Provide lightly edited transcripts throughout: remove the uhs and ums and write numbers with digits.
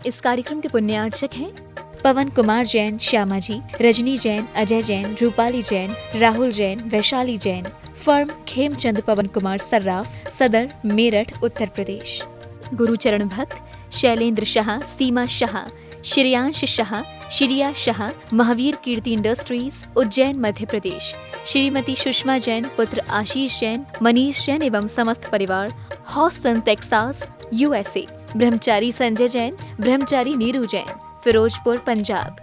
इस कार्यक्रम के पुण्यार्चक हैं पवन कुमार जैन, श्यामा जी, रजनी जैन, अजय जैन, रूपाली जैन, राहुल जैन, वैशाली जैन। फर्म खेमचंद पवन कुमार सर्राफ, सदर, मेरठ, उत्तर प्रदेश। गुरुचरण भक्त शैलेंद्र शाह, सीमा शाह, श्रेयांश शाह, श्रिया शाह, महावीर कीर्ति इंडस्ट्रीज, उज्जैन, मध्य प्रदेश। श्रीमती सुषमा जैन, पुत्र आशीष जैन, मनीष जैन एवं समस्त परिवार, हॉस्टन, टेक्सास, USA। ब्रह्मचारी संजय जैन, ब्रह्मचारी नीरू जैन, फिरोजपुर, पंजाब।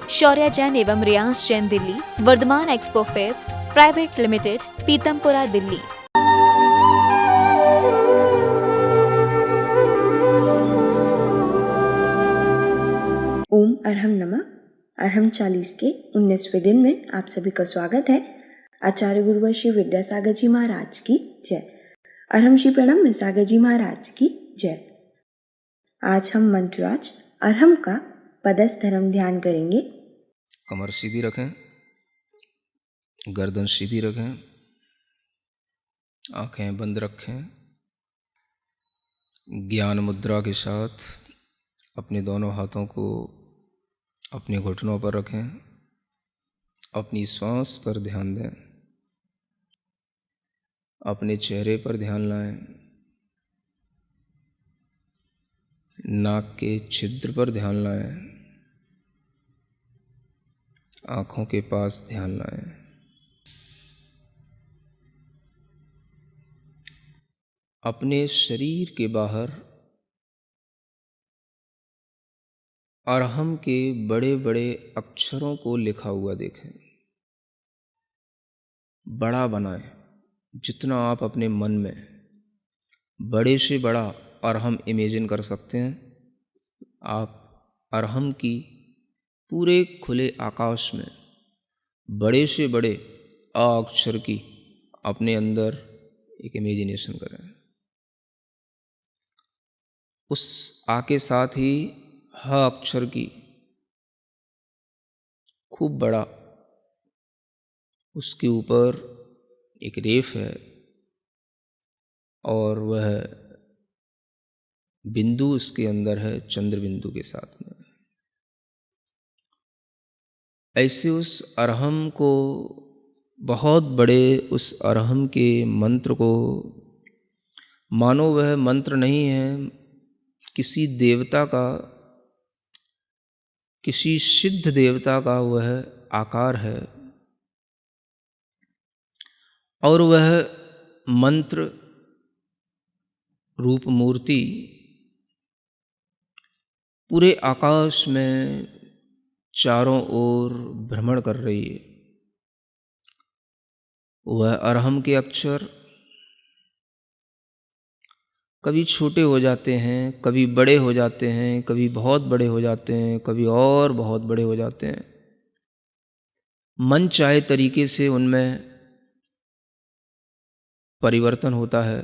शौर्या जैन एवं Riyansh Jain, Delhi. Varthaman expo fair private limited, Pitampura, Delhi. ओम अरहम नमः। अरहम 40 के 19वें दिन में आप सभी का स्वागत है। आचार्य गुरुवर श्री विद्यासागर जी महाराज की जय। अरहम श्री प्रणम में सागर जी महाराज की जय। आज हम मंत्रराज अरहम का पदस्थ धर्म ध्यान करेंगे। कमर सीधी रखें, गर्दन सीधी रखें, आंखें बंद रखें। ज्ञान मुद्रा के साथ अपने दोनों हाथों को अपने घुटनों पर रखें। अपनी श्वास पर ध्यान दें, अपने चेहरे पर ध्यान लाएं, नाक के छिद्र पर ध्यान लाएं, आँखों के पास ध्यान लाएं। अपने शरीर के बाहर अरहम के बड़े बड़े अक्षरों को लिखा हुआ देखें। बड़ा बनाएं, जितना आप अपने मन में बड़े से बड़ा अरहम इमेजिन कर सकते हैं। आप अरहम की पूरे खुले आकाश में बड़े से बड़े अ अक्षर की अपने अंदर एक इमेजिनेशन करें। उस आ के साथ ही ह अक्षर की खूब बड़ा, उसके ऊपर एक रेफ है और वह बिंदु उसके अंदर है, चंद्र बिंदु के साथ में। ऐसे उस अरहम को, बहुत बड़े उस अरहम के मंत्र को मानो वह मंत्र नहीं है, किसी देवता का, किसी सिद्ध देवता का वह आकार है और वह मंत्र रूप मूर्ति पूरे आकाश में चारों ओर भ्रमण कर रही है। वह अरहम के अक्षर कभी छोटे हो जाते हैं, कभी बड़े हो जाते हैं, कभी बहुत बड़े हो जाते हैं, कभी और बहुत बड़े हो जाते हैं। मन चाहे तरीके से उनमें परिवर्तन होता है,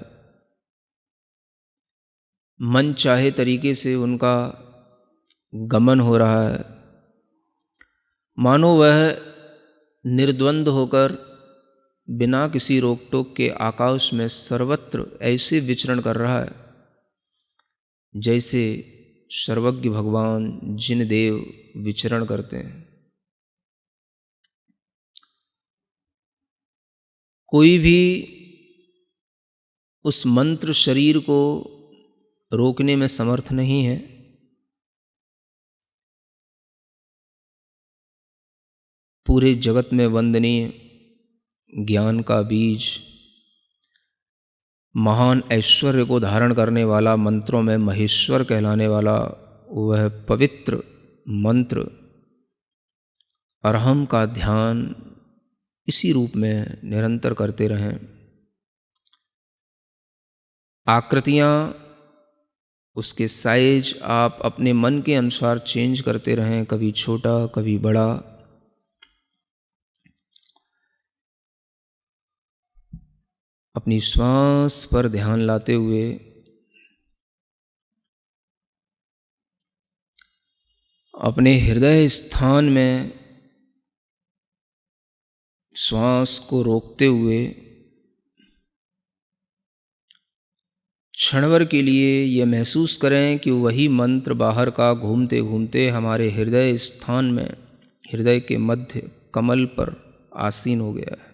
मन चाहे तरीके से उनका गमन हो रहा है, मानो वह निर्द्वंद होकर बिना किसी रोक टोक के आकाश में सर्वत्र ऐसे विचरण कर रहा है जैसे सर्वज्ञ भगवान जिन देव विचरण करते हैं। कोई भी उस मंत्र शरीर को रोकने में समर्थ नहीं है। पूरे जगत में वंदनीय ज्ञान का बीज, महान ऐश्वर्य को धारण करने वाला, मंत्रों में महेश्वर कहलाने वाला वह पवित्र मंत्र अरहम का ध्यान इसी रूप में निरंतर करते रहें। आकृतियाँ, उसके साइज आप अपने मन के अनुसार चेंज करते रहें, कभी छोटा कभी बड़ा। अपनी श्वास पर ध्यान लाते हुए अपने हृदय स्थान में श्वास को रोकते हुए क्षणभर के लिए यह महसूस करें कि वही मंत्र बाहर का घूमते घूमते हमारे हृदय स्थान में, हृदय के मध्य कमल पर आसीन हो गया है।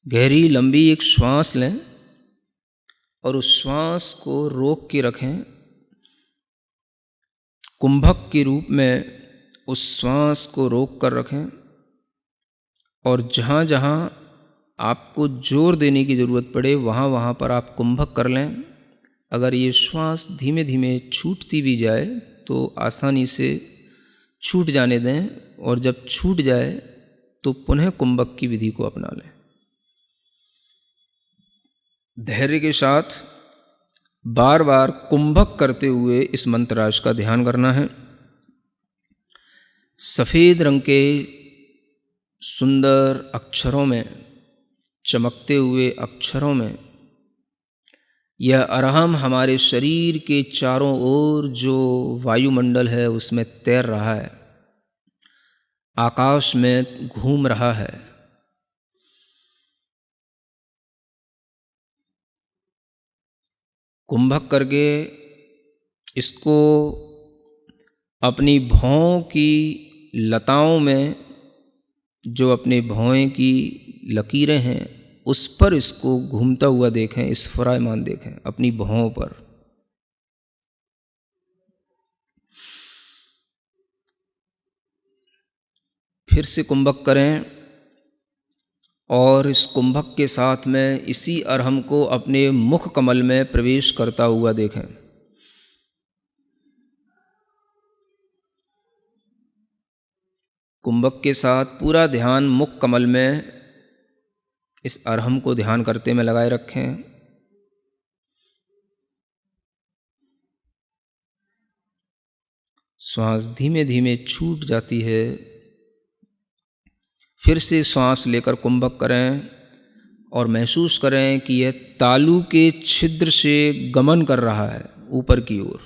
गहरी लंबी एक श्वास लें और उस श्वास को रोक के रखें। कुंभक के रूप में उस श्वास को रोक कर रखें और जहाँ जहाँ आपको जोर देने की ज़रूरत पड़े वहाँ वहाँ पर आप कुंभक कर लें। अगर ये श्वास धीमे धीमे छूटती भी जाए तो आसानी से छूट जाने दें और जब छूट जाए तो पुनः कुंभक की विधि को अपना लें। धैर्य के साथ बार बार कुंभक करते हुए इस मंत्रराज का ध्यान करना है। सफ़ेद रंग के सुंदर अक्षरों में, चमकते हुए अक्षरों में यह अरहम हमारे शरीर के चारों ओर जो वायुमंडल है उसमें तैर रहा है, आकाश में घूम रहा है। कुंभक करके इसको अपनी भौं की लताओं में, जो अपने भौं की लकीरें हैं उस पर इसको घूमता हुआ देखें, स्फुरायमान देखें अपनी भौं पर। फिर से कुंभक करें और इस कुंभक के साथ में इसी अरहम को अपने मुख कमल में प्रवेश करता हुआ देखें। कुंभक के साथ पूरा ध्यान मुख कमल में इस अरहम को ध्यान करते में लगाए रखें। श्वास धीमे धीमे छूट जाती है। फिर से श्वास लेकर कुंभक करें और महसूस करें कि यह तालू के छिद्र से गमन कर रहा है ऊपर की ओर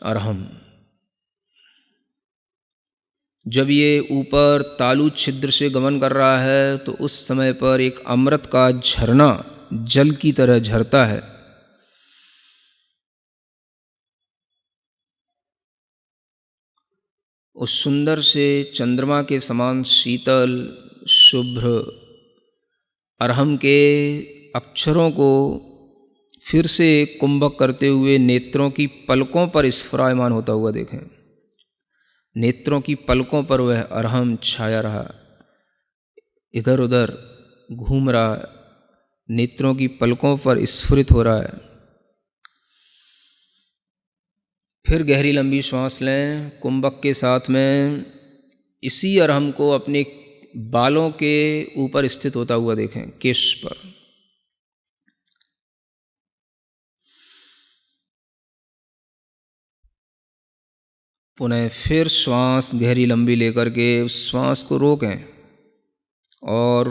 अरहम। जब ये ऊपर तालु छिद्र से गमन कर रहा है तो उस समय पर एक अमृत का झरना जल की तरह झरता है। उस सुंदर से चंद्रमा के समान शीतल शुभ्र अरहम के अक्षरों को फिर से कुंभक करते हुए नेत्रों की पलकों पर स्फुरायमान होता हुआ देखें। नेत्रों की पलकों पर वह अरहम छाया रहा, इधर उधर घूम रहा, नेत्रों की पलकों पर स्फुरित हो रहा है। फिर गहरी लंबी श्वास लें। कुंभक के साथ में इसी अरहम को अपने बालों के ऊपर स्थित होता हुआ देखें, केश पर। पुनः फिर श्वास गहरी लंबी लेकर के उस श्वास को रोकें और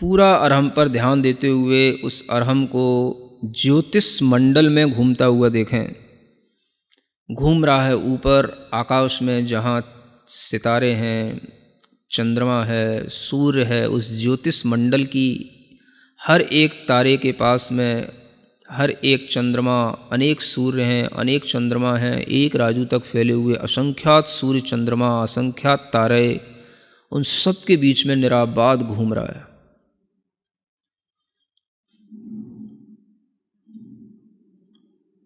पूरा अरहम पर ध्यान देते हुए उस अरहम को ज्योतिष मंडल में घूमता हुआ देखें। घूम रहा है ऊपर आकाश में, जहाँ सितारे हैं, चंद्रमा है, सूर्य है, उस ज्योतिष मंडल की हर एक तारे के पास में हर एक चंद्रमा, अनेक सूर्य हैं, अनेक चंद्रमा हैं, एक राजू तक फैले हुए असंख्यात सूर्य, चंद्रमा, असंख्यात तारे, उन सब के बीच में निराबाद घूम रहा है।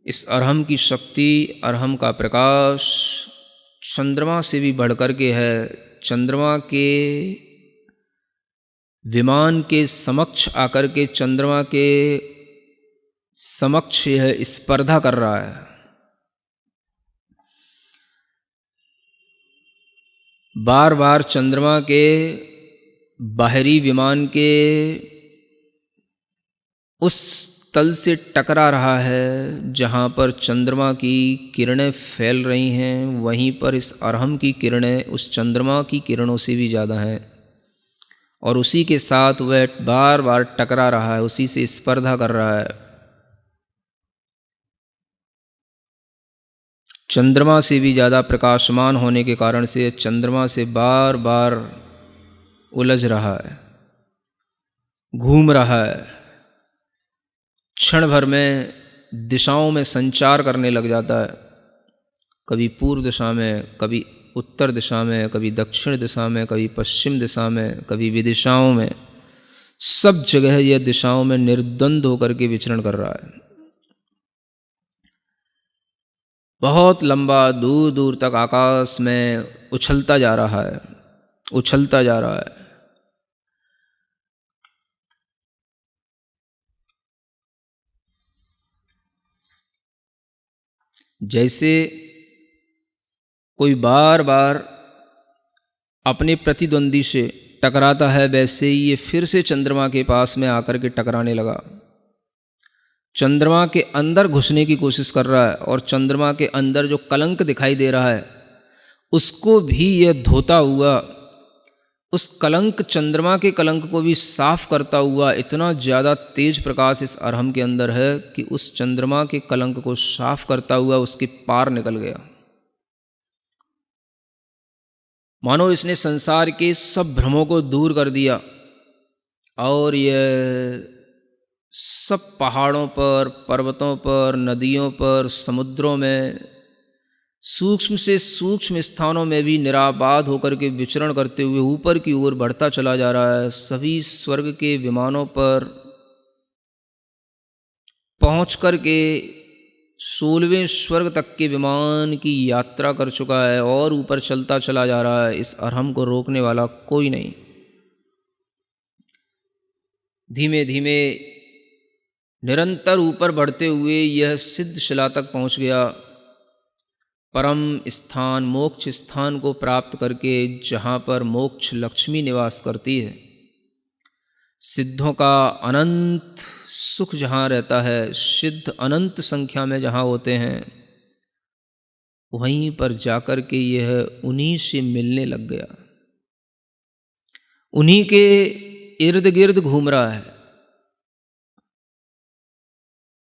इस अरहम की शक्ति, अरहम का प्रकाश चंद्रमा से भी बढ़कर के है। चंद्रमा के विमान के समक्ष आकर के चंद्रमा के समक्ष यह स्पर्धा कर रहा है। बार बार चंद्रमा के बाहरी विमान के उस तल से टकरा रहा है जहाँ पर चंद्रमा की किरणें फैल रही हैं, वहीं पर इस अरहम की किरणें उस चंद्रमा की किरणों से भी ज़्यादा हैं और उसी के साथ वह बार बार टकरा रहा है, उसी से स्पर्धा कर रहा है। चंद्रमा से भी ज़्यादा प्रकाशमान होने के कारण से चंद्रमा से बार बार उलझ रहा है, घूम रहा है, क्षण भर में दिशाओं में संचार करने लग जाता है, कभी पूर्व दिशा में, कभी उत्तर दिशा में, कभी दक्षिण दिशा में, कभी पश्चिम दिशा में, कभी विदिशाओं में, सब जगह यह दिशाओं में निर्द्वंद होकर के विचरण कर रहा है। बहुत लंबा दूर दूर तक आकाश में उछलता जा रहा है, उछलता जा रहा है। जैसे कोई बार बार अपने प्रतिद्वंदी से टकराता है, वैसे ही ये फिर से चंद्रमा के पास में आकर के टकराने लगा। चंद्रमा के अंदर घुसने की कोशिश कर रहा है और चंद्रमा के अंदर जो कलंक दिखाई दे रहा है उसको भी यह धोता हुआ, उस कलंक, चंद्रमा के कलंक को भी साफ करता हुआ, इतना ज़्यादा तेज प्रकाश इस अरहम के अंदर है कि उस चंद्रमा के कलंक को साफ करता हुआ उसके पार निकल गया। मानो इसने संसार के सब भ्रमों को दूर कर दिया और यह सब पहाड़ों पर, पर्वतों पर, नदियों पर, समुद्रों में, सूक्ष्म से सूक्ष्म स्थानों में भी निराबाद होकर के विचरण करते हुए ऊपर की ओर बढ़ता चला जा रहा है। सभी स्वर्ग के विमानों पर पहुंच कर के 16वें स्वर्ग तक के विमान की यात्रा कर चुका है और ऊपर चलता चला जा रहा है। इस अरहम को रोकने वाला कोई नहीं। धीमे धीमे निरंतर ऊपर बढ़ते हुए यह सिद्ध शिला तक पहुंच गया, परम स्थान, मोक्ष स्थान को प्राप्त करके, जहाँ पर मोक्ष लक्ष्मी निवास करती है। सिद्धों का अनंत सुख जहाँ रहता है, सिद्ध अनंत संख्या में जहाँ होते हैं, वहीं पर जाकर के यह उन्हीं से मिलने लग गया, उन्हीं के इर्द गिर्द घूम रहा है।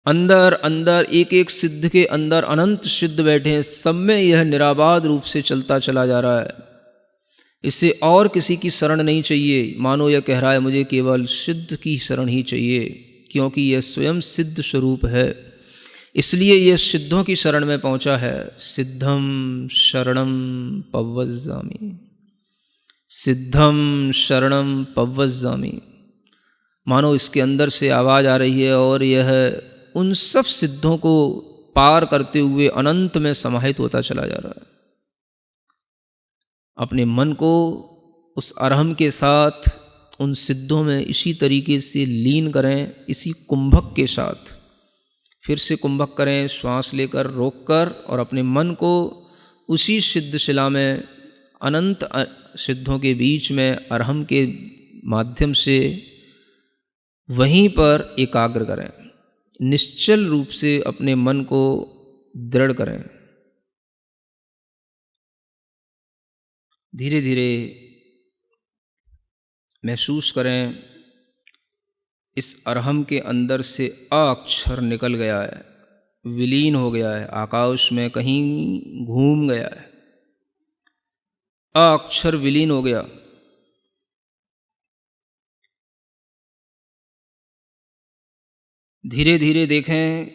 अंदर अंदर एक एक सिद्ध के अंदर अनंत सिद्ध बैठे हैं, सब में यह निराबाद रूप से चलता चला जा रहा है। इसे और किसी की शरण नहीं चाहिए। मानो यह कह रहा है मुझे केवल सिद्ध की शरण ही चाहिए, क्योंकि यह स्वयं सिद्ध स्वरूप है, इसलिए यह सिद्धों की शरण में पहुंचा है। सिद्धम शरणम पव्वज्जामि, सिद्धम शरणम पव्वज्जामि। मानो इसके अंदर से आवाज़ आ रही है और यह उन सब सिद्धों को पार करते हुए अनंत में समाहित होता चला जा रहा है। अपने मन को उस अरहम के साथ उन सिद्धों में इसी तरीके से लीन करें, इसी कुंभक के साथ। फिर से कुंभक करें, श्वास लेकर, रोककर, और अपने मन को उसी सिद्ध शिला में, अनंत सिद्धों के बीच में, अरहम के माध्यम से वहीं पर एकाग्र करें। निश्चल रूप से अपने मन को दृढ़ करें। धीरे धीरे महसूस करें इस अरहम के अंदर से अ अक्षर निकल गया है, विलीन हो गया है, आकाश में कहीं घूम गया है। अ अक्षर विलीन हो गया। धीरे धीरे देखें,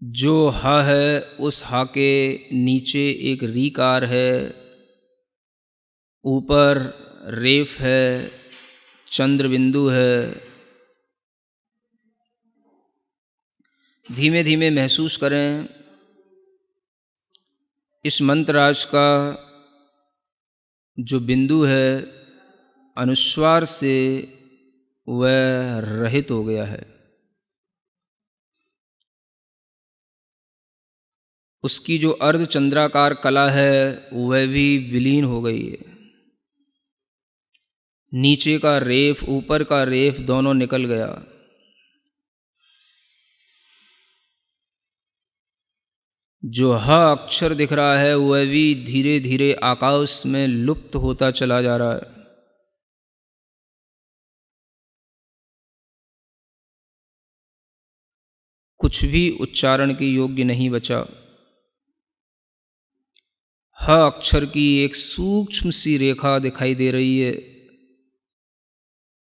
जो हा है उस हा के नीचे एक रीकार है, ऊपर रेफ है, चंद्र बिंदु है। धीमे धीमे महसूस करें इस मंत्रराज का जो बिंदु है, अनुस्वार से वह रहित हो गया है। उसकी जो अर्धचंद्राकार कला है वह भी विलीन हो गई है। नीचे का रेफ, ऊपर का रेफ दोनों निकल गया। जो ह अक्षर दिख रहा है वह भी धीरे धीरे आकाश में लुप्त होता चला जा रहा है। कुछ भी उच्चारण के योग्य नहीं बचा। ह अक्षर की एक सूक्ष्म सी रेखा दिखाई दे रही है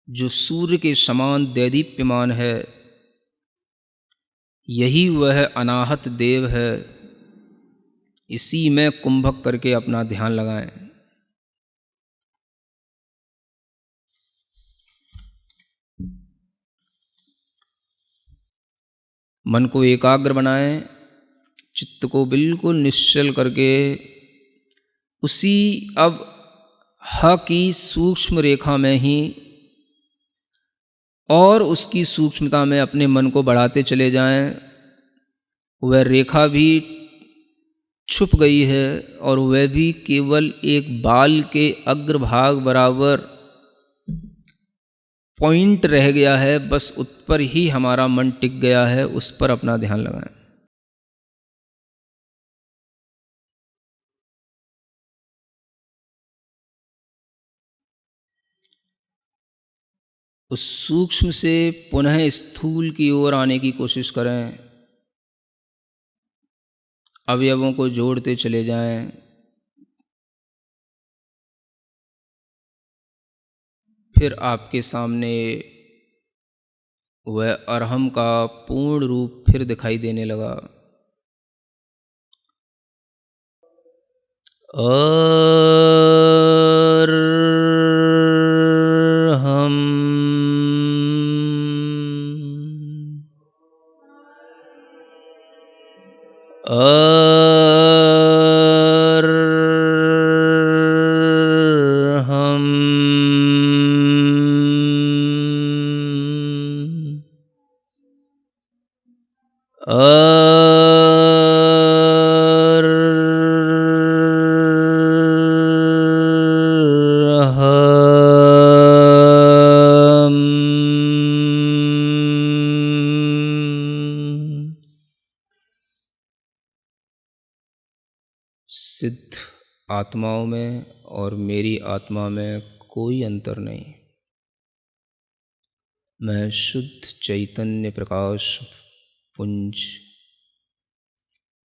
जो सूर्य के समान दैदीप्यमान है। यही वह अनाहत देव है। इसी में कुंभक करके अपना ध्यान लगाएं। मन को एकाग्र बनाएं, चित्त को बिल्कुल निश्चल करके उसी अब ह की सूक्ष्म रेखा में ही और उसकी सूक्ष्मता में अपने मन को बढ़ाते चले जाएं। वह रेखा भी छुप गई है और वह भी केवल एक बाल के अग्रभाग बराबर पॉइंट रह गया है। बस उस पर ही हमारा मन टिक गया है, उस पर अपना ध्यान लगाएं। उस सूक्ष्म से पुनः स्थूल की ओर आने की कोशिश करें। अवयवों को जोड़ते चले जाएं। फिर आपके सामने वह अरहम का पूर्ण रूप फिर दिखाई देने लगा। अरहम अरहम सिद्ध आत्माओं में और मेरी आत्मा में कोई अंतर नहीं। मैं शुद्ध चैतन्य प्रकाश पुंज,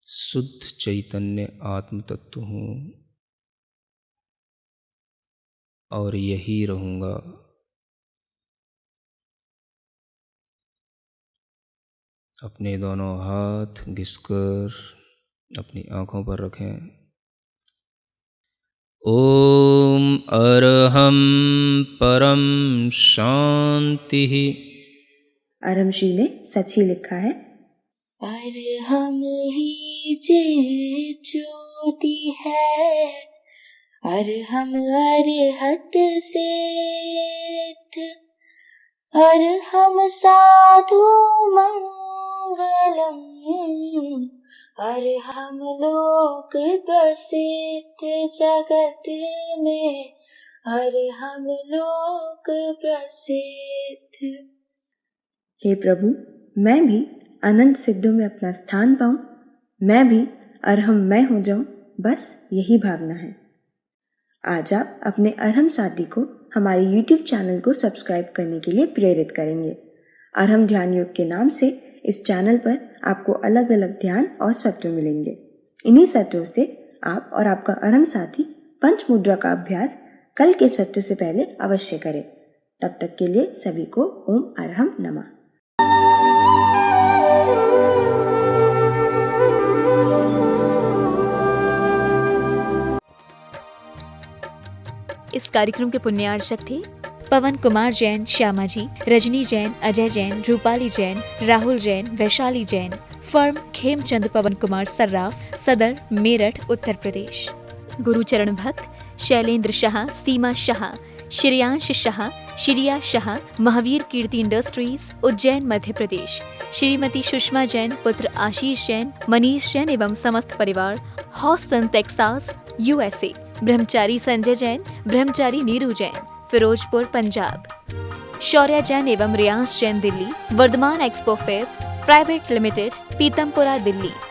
शुद्ध चैतन्य आत्म तत्व हूँ और यही रहूँगा। अपने दोनों हाथ घिसकर अपनी आँखों पर रखें। ओम अरहम परम शांति। अरहमशी ने सच ही लिखा है। अरहम ही जे ज्योति है, अरहम अरहत सिद्ध, अरहम साधु मंगलम, अरहम लोक प्रसिद्ध जगत में, अरहम लोक प्रसिद्ध। हे प्रभु, मैं भी अनंत सिद्धों में अपना स्थान पाऊं, मैं भी अरहम मैं हो जाऊं, बस यही भावना है। आज आप अपने अरहम साथी को हमारे YouTube चैनल को सब्सक्राइब करने के लिए प्रेरित करेंगे। अरहम ध्यान योग के नाम से इस चैनल पर आपको अलग अलग ध्यान और सत्र मिलेंगे। इन्हीं सत्रों से आप और आपका अरहम साथी पंच मुद्रा का अभ्यास कल के सत्र से पहले अवश्य करें। तब तक के लिए सभी को ओम अरहम नमः। इस कार्यक्रम के पुण्यार्चक थे पवन कुमार जैन, श्यामा जी, रजनी जैन, अजय जैन, रूपाली जैन, राहुल जैन, वैशाली जैन। फर्म खेमचंद पवन कुमार सर्राफ, सदर, मेरठ, उत्तर प्रदेश। गुरुचरण भक्त शैलेंद्र शाह, सीमा शाह, श्रेयांश शाह, श्रिया शाह, महावीर कीर्ति इंडस्ट्रीज, उज्जैन, मध्य प्रदेश। श्रीमती सुषमा जैन, पुत्र आशीष जैन, मनीष जैन एवं समस्त परिवार, हॉस्टन, टेक्सास, USA। ब्रह्मचारी संजय जैन, ब्रह्मचारी नीरू जैन, फिरोजपुर, पंजाब। शौर्या जैन एवं Riyansh Jain, Delhi. Varthaman expo fair private limited, Pitampura, Delhi.